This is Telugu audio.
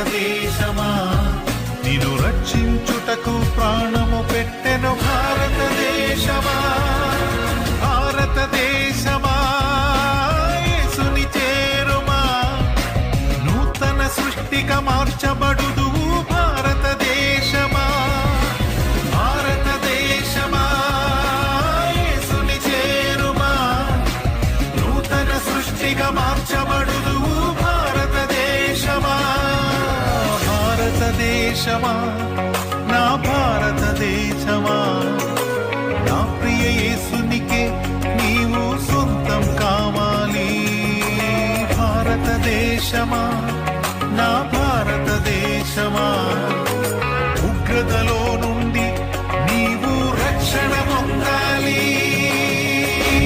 భారతదేశమా నిన్ను రక్షించుటకు ప్రాణము పెట్టెను భారతదేశమా భారతదేశమా యేసుని చేరుమా నూతన సృష్టిగా మార్చబడుదు భారతదేశమా భారతదేశమా యేసుని చేరుమా నూతన సృష్టిగా మార్చబడుదు భారతదేశమా భారతదేశమా నా భారతదేశమా నా ప్రియ యేసునికే నీవు సొంతం కావాలి భారతదేశమా